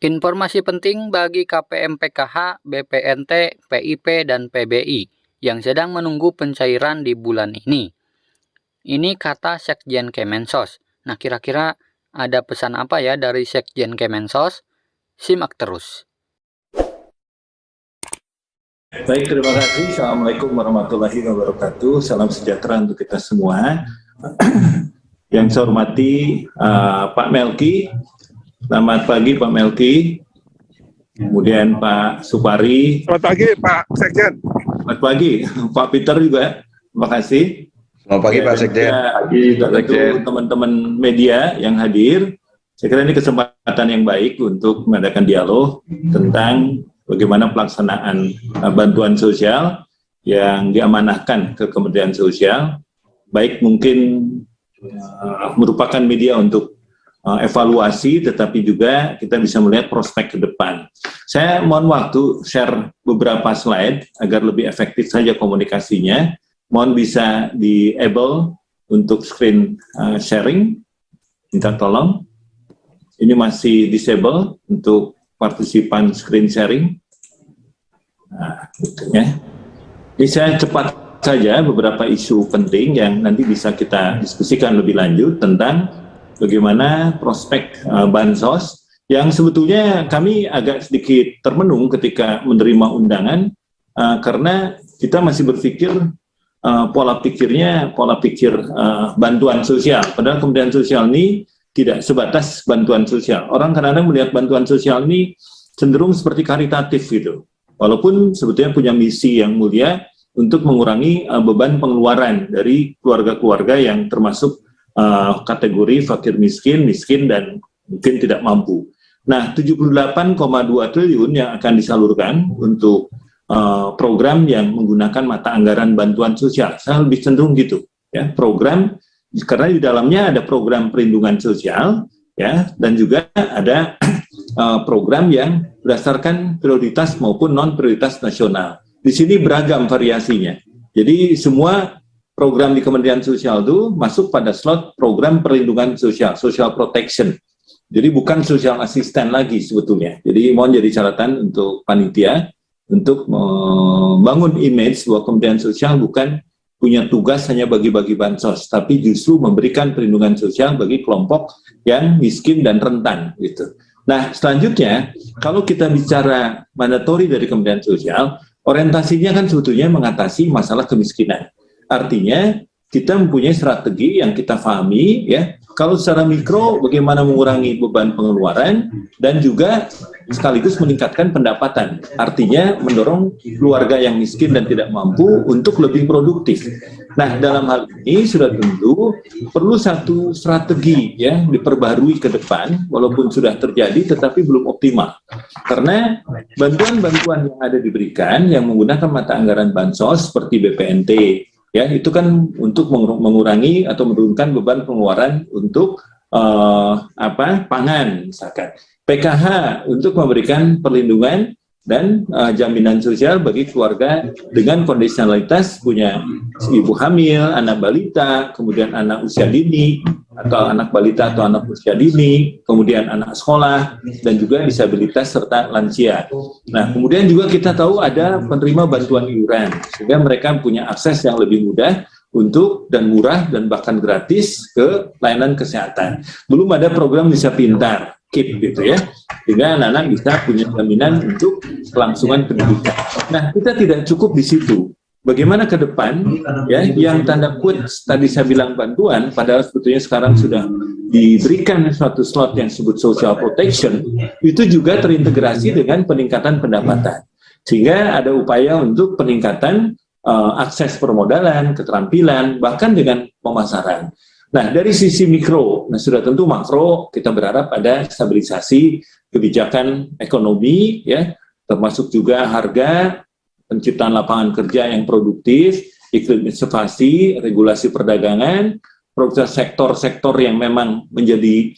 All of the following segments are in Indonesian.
Informasi penting bagi KPM PKH, BPNT, PIP, dan PBI yang sedang menunggu pencairan di bulan ini. Ini kata Sekjen Kemensos. Nah, kira-kira ada pesan apa ya dari Sekjen Kemensos? Simak terus. Baik, terima kasih. Assalamualaikum warahmatullahi wabarakatuh. Salam sejahtera untuk kita semua. Yang saya hormati Pak Melki. Selamat pagi Pak Melki. Kemudian Pak Supari. Selamat pagi Pak Sekjen. Selamat pagi Pak Peter juga. Terima kasih. Selamat pagi Pak Sekjen. Tentu teman-teman media yang hadir. Saya kira ini kesempatan yang baik untuk mengadakan dialog tentang bagaimana pelaksanaan bantuan sosial yang diamanahkan ke Kementerian Sosial. Baik mungkin merupakan media untuk evaluasi, tetapi juga kita bisa melihat prospek ke depan. Saya mohon waktu share beberapa slide agar lebih efektif saja komunikasinya. Mohon bisa di-able untuk screen sharing. Minta tolong. Ini masih disable untuk partisipan screen sharing. Nah, gitu ya. Jadi saya cepat saja beberapa isu penting yang nanti bisa kita diskusikan lebih lanjut tentang bagaimana prospek bansos yang sebetulnya kami agak sedikit termenung ketika menerima undangan karena kita masih berpikir pola pikir bantuan sosial. Padahal Kementerian Sosial ini tidak sebatas bantuan sosial. Orang kadang-kadang melihat bantuan sosial ini cenderung seperti karitatif gitu. Walaupun sebetulnya punya misi yang mulia untuk mengurangi beban pengeluaran dari keluarga-keluarga yang termasuk kategori fakir miskin, dan mungkin tidak mampu. Nah, 78,2 triliun yang akan disalurkan untuk program yang menggunakan mata anggaran bantuan sosial. Saya lebih cenderung gitu, ya, program karena di dalamnya ada program perlindungan sosial, ya, dan juga ada program yang berdasarkan prioritas maupun non prioritas nasional. Di sini beragam variasinya. Jadi semua program di Kementerian Sosial itu masuk pada slot program perlindungan sosial, social protection. Jadi bukan social assistant lagi sebetulnya. Jadi mohon jadi catatan untuk panitia untuk membangun image bahwa Kementerian Sosial bukan punya tugas hanya bagi-bagi bansos, tapi justru memberikan perlindungan sosial bagi kelompok yang miskin dan rentan gitu. Nah, selanjutnya kalau kita bicara mandatori dari Kementerian Sosial, orientasinya kan sebetulnya mengatasi masalah kemiskinan. Artinya kita mempunyai strategi yang kita pahami, ya. Kalau secara mikro bagaimana mengurangi beban pengeluaran dan juga sekaligus meningkatkan pendapatan. Artinya mendorong keluarga yang miskin dan tidak mampu untuk lebih produktif. Nah, dalam hal ini sudah tentu perlu satu strategi ya diperbarui ke depan, walaupun sudah terjadi tetapi belum optimal. Karena bantuan-bantuan yang ada diberikan yang menggunakan mata anggaran bansos seperti BPNT, ya itu kan untuk mengurangi atau menurunkan beban pengeluaran untuk pangan misalkan. PKH untuk memberikan perlindungan dan jaminan sosial bagi keluarga dengan kondisionalitas punya ibu hamil, anak balita, kemudian anak usia dini atau anak balita atau anak usia dini, kemudian anak sekolah dan juga disabilitas serta lansia. Nah, kemudian juga kita tahu ada penerima bantuan iuran sehingga mereka punya akses yang lebih mudah untuk dan murah dan bahkan gratis ke layanan kesehatan. Belum ada program Bisa Pintar, KIP gitu ya, sehingga anak-anak bisa punya jaminan untuk kelangsungan pendidikan. Nah, kita tidak cukup di situ. Bagaimana ke depan, ya, yang tanda quotes tadi saya bilang bantuan, padahal sebetulnya sekarang sudah diberikan suatu slot yang disebut social protection, itu juga terintegrasi dengan peningkatan pendapatan. Sehingga ada upaya untuk peningkatan akses permodalan, keterampilan, bahkan dengan pemasaran. Nah, dari sisi mikro, nah sudah tentu makro, kita berharap ada stabilisasi kebijakan ekonomi, ya, termasuk juga harga, penciptaan lapangan kerja yang produktif, iklim inovasi, regulasi perdagangan, proses sektor-sektor yang memang menjadi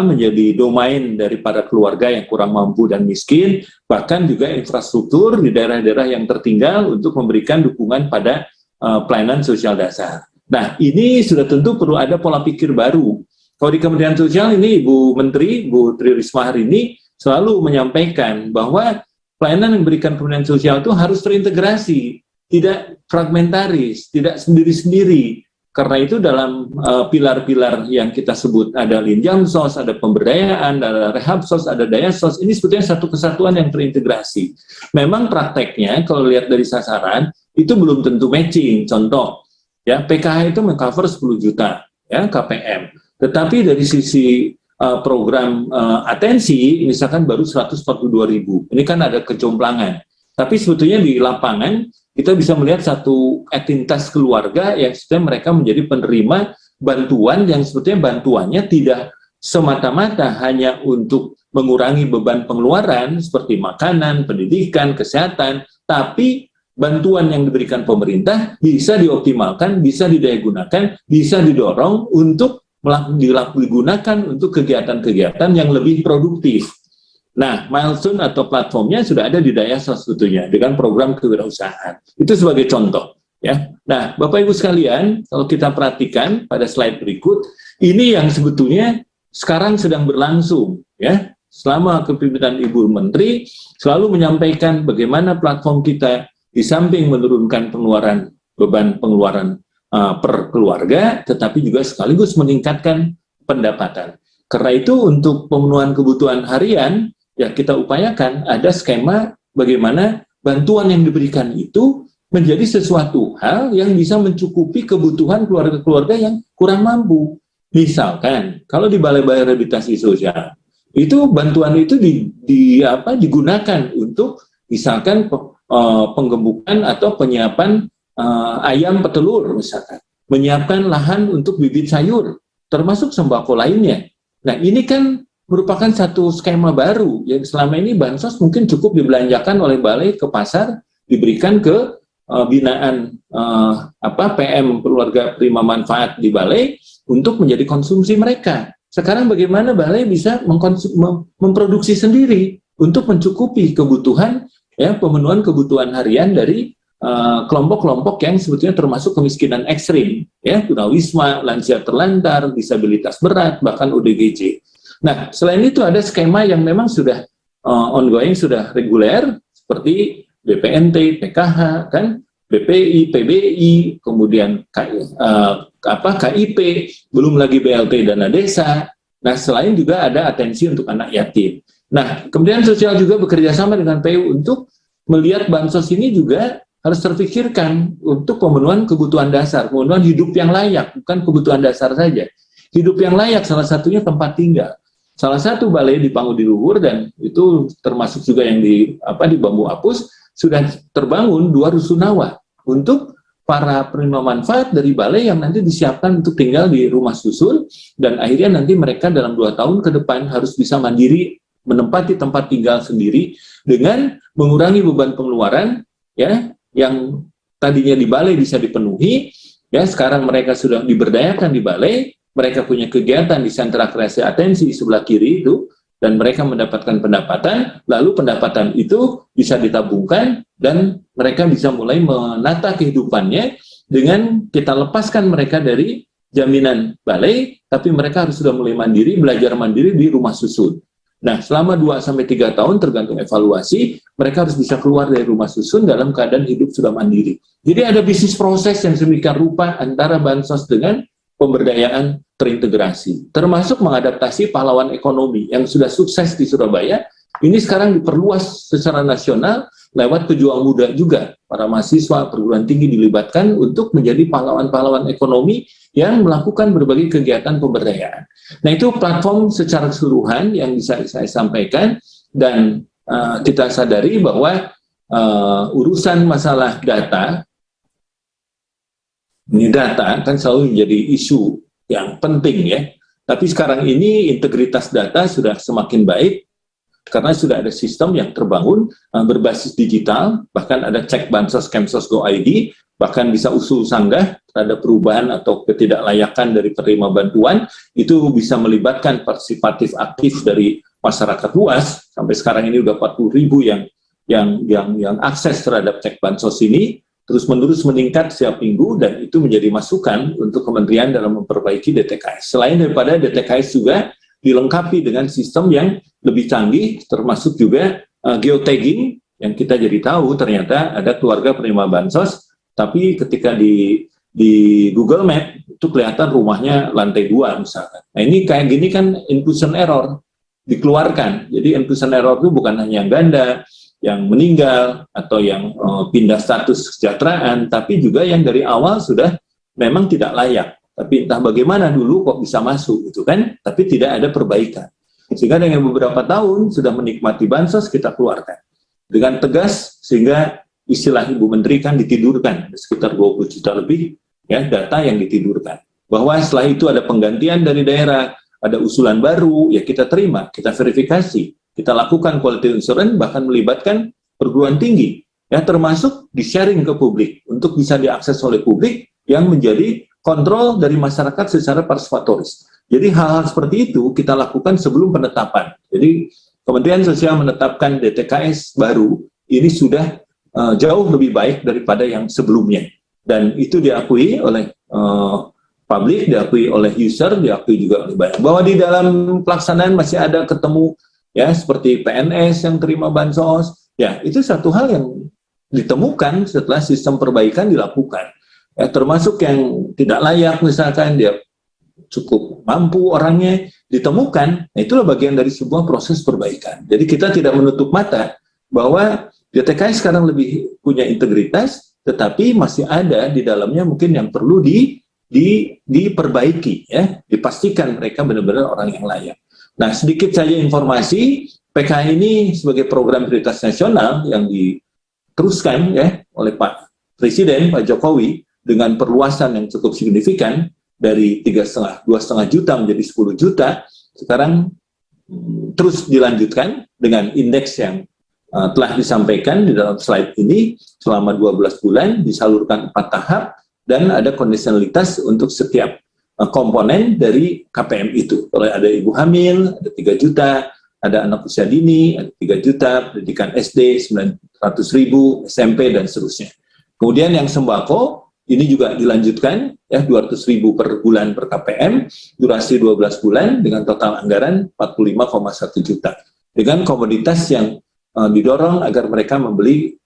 menjadi domain dari para keluarga yang kurang mampu dan miskin, bahkan juga infrastruktur di daerah-daerah yang tertinggal untuk memberikan dukungan pada pelayanan sosial dasar. Nah, ini sudah tentu perlu ada pola pikir baru. Kalau di Kementerian Sosial ini Ibu Menteri, Bu Tri Risma hari ini selalu menyampaikan bahwa pelayanan yang diberikan Kementerian Sosial itu harus terintegrasi, tidak fragmentaris, tidak sendiri-sendiri. Karena itu dalam pilar-pilar yang kita sebut ada Linjamsos, ada pemberdayaan, ada Rehabsos, ada Dayasos, ini sebetulnya satu kesatuan yang terintegrasi. Memang prakteknya kalau lihat dari sasaran itu belum tentu matching. Contoh, ya PKH itu mengcover 10 juta ya KPM. Tetapi dari sisi program atensi misalkan baru 142.000. Ini kan ada kejomplangan. Tapi sebetulnya di lapangan kita bisa melihat satu etinitas keluarga yang sebetulnya mereka menjadi penerima bantuan yang sebetulnya bantuannya tidak semata-mata hanya untuk mengurangi beban pengeluaran seperti makanan, pendidikan, kesehatan, tapi bantuan yang diberikan pemerintah bisa dioptimalkan, bisa didayagunakan, bisa didorong untuk digunakan untuk kegiatan-kegiatan yang lebih produktif. Nah, milestone atau platformnya sudah ada di Dayasos sebetulnya dengan program kewirausahaan. Itu sebagai contoh, ya. Nah, Bapak Ibu sekalian, kalau kita perhatikan pada slide berikut, ini yang sebetulnya sekarang sedang berlangsung, ya. Selama kepemimpinan Ibu Menteri selalu menyampaikan bagaimana platform kita di samping menurunkan pengeluaran beban pengeluaran per keluarga, tetapi juga sekaligus meningkatkan pendapatan. Karena itu untuk pemenuhan kebutuhan harian ya kita upayakan ada skema bagaimana bantuan yang diberikan itu menjadi sesuatu hal yang bisa mencukupi kebutuhan keluarga-keluarga yang kurang mampu. Misalkan kalau di Balai-Balai Rehabilitasi Sosial itu bantuan itu digunakan untuk misalkan penggembukan atau penyiapan ayam petelur misalkan, menyiapkan lahan untuk bibit sayur, termasuk sembako lainnya. Nah ini kan merupakan satu skema baru yang selama ini bansos mungkin cukup dibelanjakan oleh balai ke pasar, diberikan ke binaan PM keluarga prima manfaat di balai untuk menjadi konsumsi mereka. Sekarang bagaimana balai bisa memproduksi sendiri untuk mencukupi kebutuhan ya pemenuhan kebutuhan harian dari kelompok-kelompok yang sebetulnya termasuk kemiskinan ekstrim, ya tunawisma, lansia terlantar, disabilitas berat, bahkan ODGJ. Nah, selain itu ada skema yang memang sudah ongoing, sudah reguler, seperti BPNT, PKH, kan, BPI, PBI, kemudian KIP, belum lagi BLT dana desa. Nah, selain juga ada atensi untuk anak yatim. Nah, Kementerian Sosial juga bekerja sama dengan PU untuk melihat bansos ini juga harus terpikirkan untuk pemenuhan kebutuhan dasar, pemenuhan hidup yang layak, bukan kebutuhan dasar saja. Hidup yang layak salah satunya tempat tinggal. Salah satu balai di Pangudi Luhur dan itu termasuk juga yang di Bambu Apus sudah terbangun 2 rusunawa untuk para penerima manfaat dari balai yang nanti disiapkan untuk tinggal di rumah susun dan akhirnya nanti mereka dalam 2 tahun ke depan harus bisa mandiri menempati tempat tinggal sendiri dengan mengurangi beban pengeluaran ya yang tadinya di balai bisa dipenuhi ya sekarang mereka sudah diberdayakan di balai. Mereka punya kegiatan di sentra kreasi atensi sebelah kiri itu, dan mereka mendapatkan pendapatan, lalu pendapatan itu bisa ditabungkan, dan mereka bisa mulai menata kehidupannya dengan kita lepaskan mereka dari jaminan balai, tapi mereka harus sudah mulai mandiri, belajar mandiri di rumah susun. Nah, selama 2-3 tahun tergantung evaluasi, mereka harus bisa keluar dari rumah susun dalam keadaan hidup sudah mandiri. Jadi ada bisnis proses yang sedemikian rupa antara bansos dengan pemberdayaan terintegrasi, termasuk mengadaptasi pahlawan ekonomi yang sudah sukses di Surabaya, ini sekarang diperluas secara nasional lewat pejuang muda juga, para mahasiswa perguruan tinggi dilibatkan untuk menjadi pahlawan-pahlawan ekonomi yang melakukan berbagai kegiatan pemberdayaan. Nah itu platform secara keseluruhan yang bisa saya sampaikan dan kita sadari bahwa urusan masalah data, ini data kan selalu menjadi isu yang penting ya. Tapi sekarang ini integritas data sudah semakin baik karena sudah ada sistem yang terbangun berbasis digital, bahkan ada cek bansos kemsos.go.id, bahkan bisa usul sanggah terhadap perubahan atau ketidaklayakan dari penerima bantuan, itu bisa melibatkan partisipatif aktif dari masyarakat luas. Sampai sekarang ini udah 40.000 yang akses terhadap cek bansos ini. Terus-menerus meningkat setiap minggu dan itu menjadi masukan untuk kementerian dalam memperbaiki DTKS. Selain daripada DTKS juga dilengkapi dengan sistem yang lebih canggih, termasuk juga geotagging, yang kita jadi tahu ternyata ada keluarga penerima bansos, tapi ketika di Google Map itu kelihatan rumahnya lantai 2 misalkan. Nah ini kayak gini kan inclusion error dikeluarkan. Jadi inclusion error itu bukan hanya yang ganda, yang meninggal, atau yang pindah status kesejahteraan, tapi juga yang dari awal sudah memang tidak layak. Tapi entah bagaimana dulu kok bisa masuk gitu kan, tapi tidak ada perbaikan. Sehingga dengan beberapa tahun sudah menikmati bansos kita keluarkan dengan tegas, sehingga istilah Ibu Menteri kan ditidurkan sekitar 20 juta lebih ya data yang ditidurkan. Bahwa setelah itu ada penggantian dari daerah, ada usulan baru, ya kita terima, kita verifikasi, kita lakukan quality assurance, bahkan melibatkan perguruan tinggi, ya termasuk di-sharing ke publik untuk bisa diakses oleh publik yang menjadi kontrol dari masyarakat secara partisipatoris. Jadi hal-hal seperti itu kita lakukan sebelum penetapan. Jadi Kementerian Sosial menetapkan DTKS baru, ini sudah jauh lebih baik daripada yang sebelumnya. Dan itu diakui oleh publik, diakui oleh user, diakui juga oleh banyak. Bahwa di dalam pelaksanaan masih ada ketemu, ya seperti PNS yang terima bansos, ya itu satu hal yang ditemukan setelah sistem perbaikan dilakukan. Ya, termasuk yang tidak layak, misalkan dia cukup mampu orangnya, ditemukan, nah itulah bagian dari sebuah proses perbaikan. Jadi kita tidak menutup mata bahwa DTKS sekarang lebih punya integritas, tetapi masih ada di dalamnya mungkin yang perlu diperbaiki, ya, dipastikan mereka benar-benar orang yang layak. Nah, sedikit saja informasi, PKH ini sebagai program prioritas nasional yang diteruskan ya oleh Pak Presiden, Pak Jokowi, dengan perluasan yang cukup signifikan, dari 2,5 juta menjadi 10 juta, sekarang terus dilanjutkan dengan indeks yang telah disampaikan di dalam slide ini selama 12 bulan, disalurkan 4 tahap, dan ada kondisionalitas untuk setiap komponen dari KPM itu. Kalau ada ibu hamil, ada 3 juta, ada anak usia dini, ada 3 juta, pendidikan SD, 900.000, SMP, dan seterusnya. Kemudian yang sembako, ini juga dilanjutkan, ya 200.000 per bulan per KPM, durasi 12 bulan dengan total anggaran 45,1 juta. Dengan komoditas yang didorong agar mereka membeli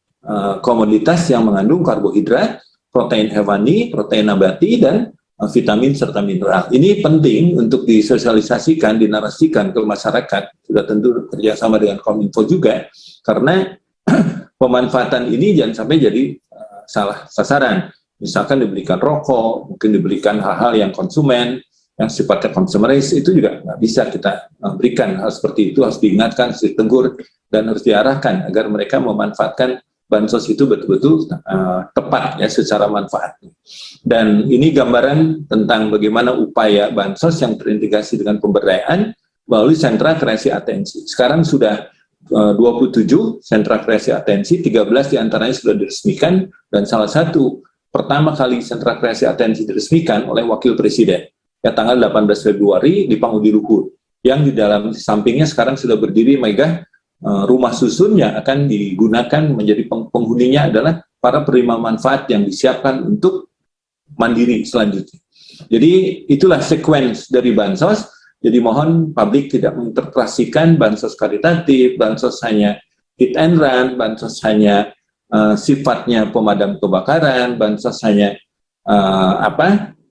komoditas yang mengandung karbohidrat, protein hewani, protein nabati, dan vitamin serta mineral. Ini penting untuk disosialisasikan, dinarasikan ke masyarakat. Sudah tentu kerjasama dengan Kominfo juga, karena pemanfaatan ini jangan sampai jadi salah sasaran. Misalkan diberikan rokok, mungkin diberikan hal-hal yang konsumen, yang sifatnya consumeris, itu juga nggak bisa kita berikan. Hal seperti itu harus diingatkan, harus ditegur, dan harus diarahkan agar mereka memanfaatkan bansos itu betul-betul tepat ya secara manfaat. Dan ini gambaran tentang bagaimana upaya bansos yang terintegrasi dengan pemberdayaan melalui sentra kreasi atensi. Sekarang sudah 27 sentra kreasi atensi, 13 diantaranya sudah diresmikan, dan salah satu pertama kali sentra kreasi atensi diresmikan oleh Wakil Presiden ya tanggal 18 Februari di Pangudi Luhur, yang di dalam sampingnya sekarang sudah berdiri megah rumah susun yang akan digunakan menjadi penghuninya adalah para penerima manfaat yang disiapkan untuk mandiri selanjutnya. Jadi itulah sequence dari bansos. Jadi mohon publik tidak menginterpretasikan bansos karitatif, bansos hanya hit and run, bansos hanya sifatnya pemadam kebakaran, bansos hanya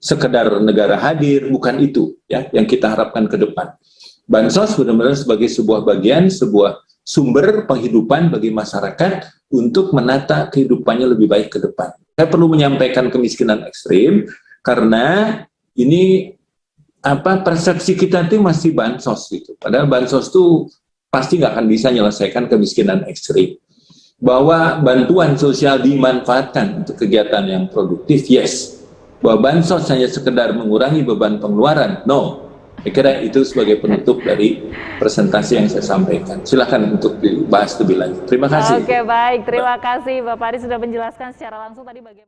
sekedar negara hadir, bukan itu ya yang kita harapkan ke depan. Bansos benar-benar sebagai sebuah bagian, sebuah sumber penghidupan bagi masyarakat untuk menata kehidupannya lebih baik ke depan. Saya perlu menyampaikan kemiskinan ekstrim karena ini persepsi kita itu masih bansos gitu. Padahal bansos itu pasti nggak akan bisa menyelesaikan kemiskinan ekstrim. Bahwa bantuan sosial dimanfaatkan untuk kegiatan yang produktif, yes. Bahwa bansos hanya sekedar mengurangi beban pengeluaran, no. Saya kira itu sebagai penutup dari presentasi yang saya sampaikan. Silakan untuk dibahas lebih lanjut. Terima kasih. Oke, baik. Terima kasih Bapak Ari sudah menjelaskan secara langsung tadi bagaimana.